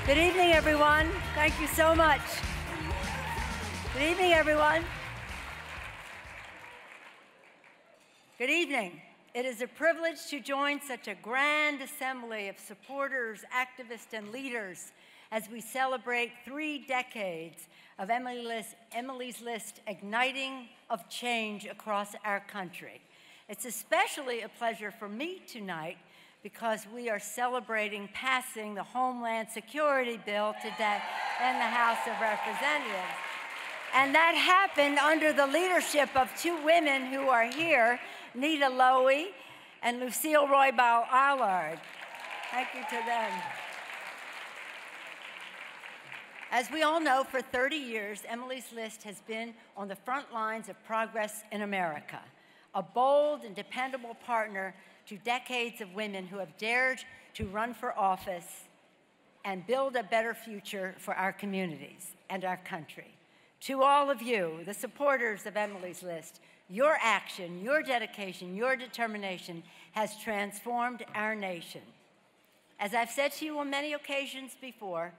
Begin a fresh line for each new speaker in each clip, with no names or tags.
Good evening, everyone. Thank you so much. Good evening, everyone. Good evening. It is a privilege to join such a grand assembly of supporters, activists, and leaders as we celebrate 3 decades of Emily's List igniting of change across our country. It's especially a pleasure for me tonight because we are celebrating passing the Homeland Security Bill today in the House of Representatives. And that happened under the leadership of 2 women who are here, Nita Lowey and Lucille Roybal-Allard. Thank you to them. As we all know, for 30 years, Emily's List has been on the front lines of progress in America, a bold and dependable partner to decades of women who have dared to run for office and build a better future for our communities and our country. To all of you, the supporters of Emily's List, your action, your dedication, your determination has transformed our nation. As I've said to you on many occasions before,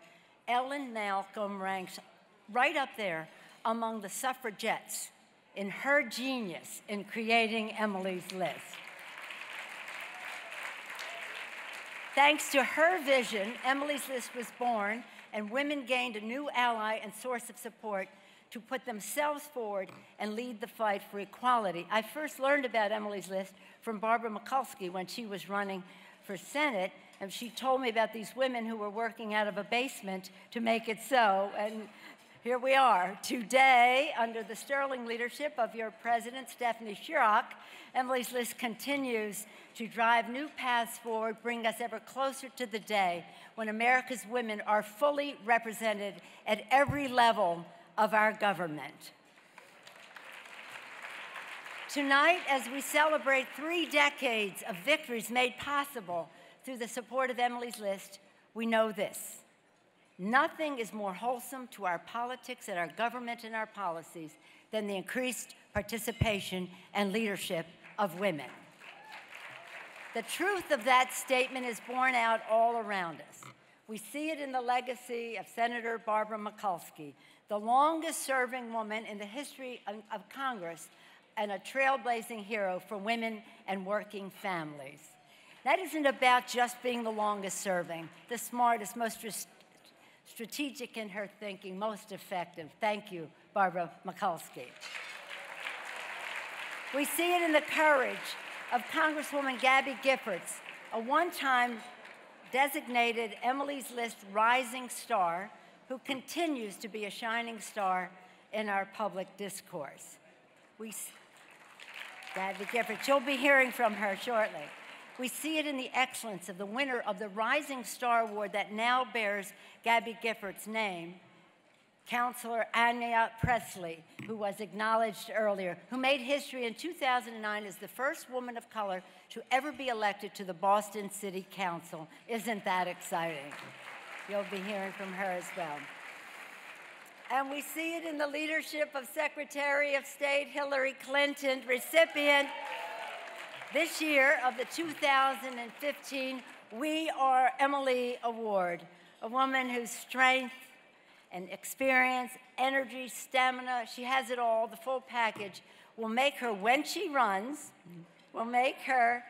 Ellen Malcolm ranks right up there among the suffragettes in her genius in creating Emily's List. Thanks to her vision, Emily's List was born, and women gained a new ally and source of support to put themselves forward and lead the fight for equality. I first learned about Emily's List from Barbara Mikulski when she was running for Senate, and she told me about these women who were working out of a basement to make it so, and here we are. Today, under the sterling leadership of your president, Stephanie Chirac, Emily's List continues to drive new paths forward, bring us ever closer to the day when America's women are fully represented at every level of our government. Tonight, as we celebrate 3 decades of victories made possible through the support of Emily's List, we know this: nothing is more wholesome to our politics and our government and our policies than the increased participation and leadership of women. The truth of that statement is borne out all around us. We see it in the legacy of Senator Barbara Mikulski, the longest-serving woman in the history of Congress and a trailblazing hero for women and working families. That isn't about just being the longest-serving, the smartest, most strategic in her thinking, most effective. Thank you, Barbara Mikulski. We see it in the courage of Congresswoman Gabby Giffords, a one-time designated Emily's List rising star who continues to be a shining star in our public discourse. Gabby Giffords, you'll be hearing from her shortly. We see it in the excellence of the winner of the Rising Star Award that now bears Gabby Giffords' name, Counselor Anya Presley, who was acknowledged earlier, who made history in 2009 as the first woman of color to ever be elected to the Boston City Council. Isn't that exciting? You'll be hearing from her as well. And we see it in the leadership of Secretary of State Hillary Clinton, recipient this year of the 2015 We Are Emily Award, a woman whose strength and experience, energy, stamina, she has it all, the full package, will make her, when she runs, will make her,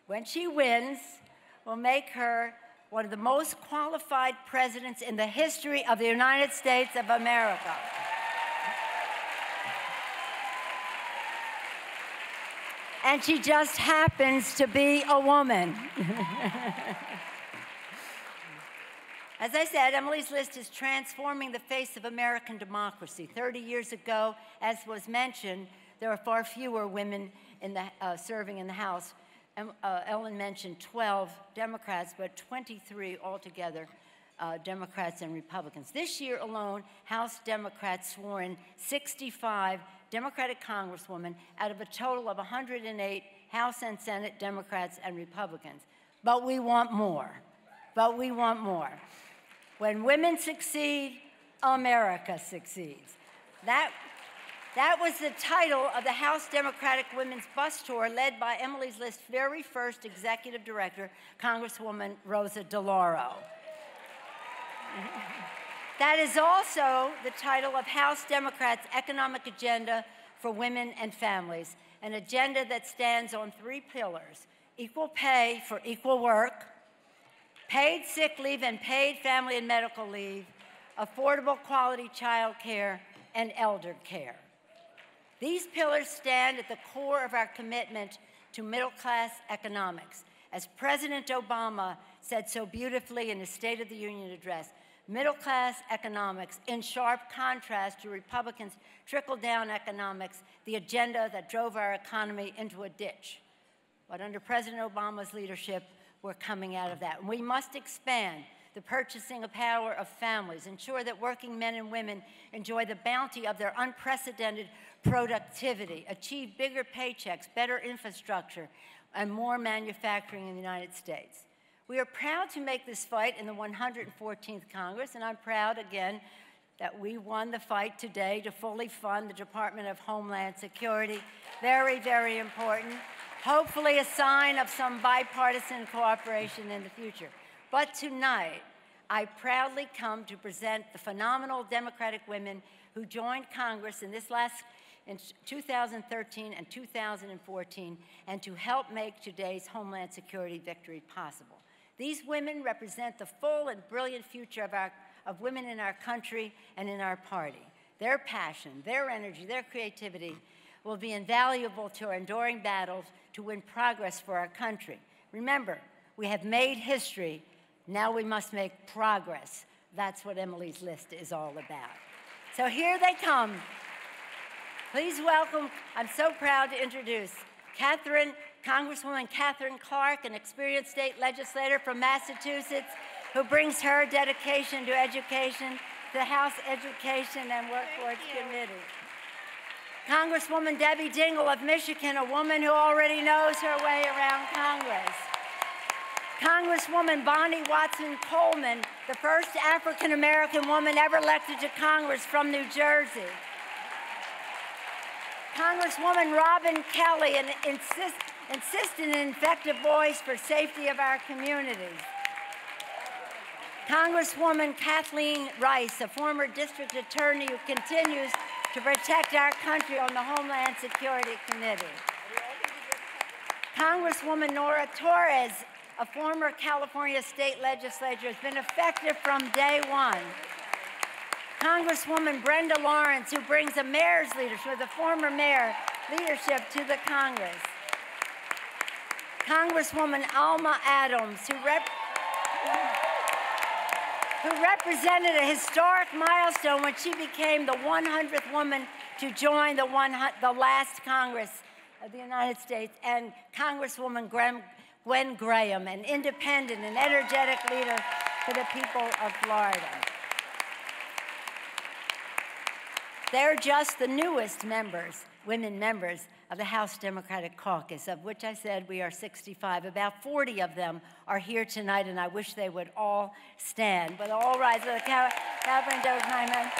when she wins, will make her one of the most qualified presidents in the history of the United States of America. And she just happens to be a woman. As I said, Emily's List is transforming the face of American democracy. 30 years ago, as was mentioned, there were far fewer women serving in the House. Ellen mentioned 12 Democrats, but 23 altogether, Democrats and Republicans. This year alone, House Democrats swore in 65 Democratic Congresswomen out of a total of 108 House and Senate Democrats and Republicans. But we want more. But we want more. When women succeed, America succeeds. That was the title of the House Democratic Women's Bus Tour led by Emily's List's very first executive director, Congresswoman Rosa DeLauro. That is also the title of House Democrats' economic agenda for women and families, an agenda that stands on 3 pillars: equal pay for equal work, paid sick leave and paid family and medical leave, affordable quality child care, and elder care. These pillars stand at the core of our commitment to middle-class economics. As President Obama said so beautifully in his State of the Union address, middle-class economics, in sharp contrast to Republicans' trickle-down economics, the agenda that drove our economy into a ditch. But under President Obama's leadership, we're coming out of that. And we must expand the purchasing power of families, ensure that working men and women enjoy the bounty of their unprecedented productivity, achieve bigger paychecks, better infrastructure, and more manufacturing in the United States. We are proud to make this fight in the 114th Congress, and I'm proud, again, that we won the fight today to fully fund the Department of Homeland Security. Very, very important. Hopefully a sign of some bipartisan cooperation in the future. But tonight, I proudly come to present the phenomenal Democratic women who joined Congress in 2013 and 2014, and to help make today's Homeland Security victory possible. These women represent the full and brilliant future of women in our country and in our party. Their passion, their energy, their creativity will be invaluable to our enduring battles to win progress for our country. Remember, we have made history. Now we must make progress. That's what Emily's List is all about. So here they come. Please welcome, I'm so proud to introduce Congresswoman Catherine Clark, an experienced state legislator from Massachusetts, who brings her dedication to education to the House Education and Workforce Committee. Congresswoman Debbie Dingell of Michigan, a woman who already knows her way around Congress. Congresswoman Bonnie Watson Coleman, the first African-American woman ever elected to Congress from New Jersey. Congresswoman Robin Kelly, an insistent and effective voice for safety of our communities. Congresswoman Kathleen Rice, a former district attorney who continues to protect our country on the Homeland Security Committee. Congresswoman Nora Torres, a former California state legislator, has been effective from day one. Congresswoman Brenda Lawrence, who brings a mayor's leadership, the former mayor leadership to the Congress. Congresswoman Alma Adams, who represented a historic milestone when she became the 100th woman to join the last Congress of the United States, and Congresswoman Gwen Graham, an independent and energetic leader for the people of Florida. They're just the newest members, women members, of the House Democratic Caucus, of which I said we are 65. About 40 of them are here tonight, and I wish they would all stand. But all rise. Catherine Dogenheimer.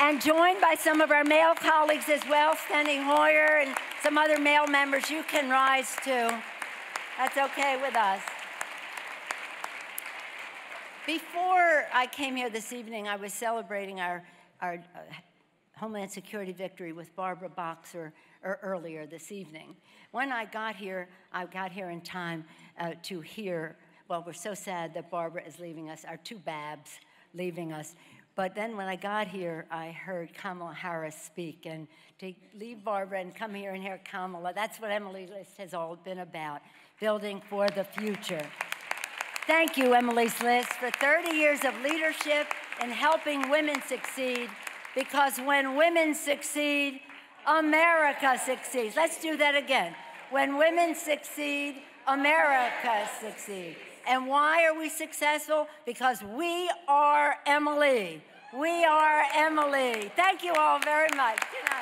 And joined by some of our male colleagues as well, Steny Hoyer and some other male members. You can rise too. That's okay with us. Before I came here this evening, I was celebrating our Homeland Security victory with Barbara Boxer earlier this evening. When I got here in time to hear, well, we're so sad that Barbara is leaving us, our two Babs leaving us. But then when I got here, I heard Kamala Harris speak. And to leave Barbara and come here and hear Kamala, that's what Emily's List has all been about, building for the future. Thank you, Emily's List, for 30 years of leadership in helping women succeed, because when women succeed, America succeeds. Let's do that again. When women succeed, America succeeds. And why are we successful? Because we are Emily. We are Emily. Thank you all very much. Good night.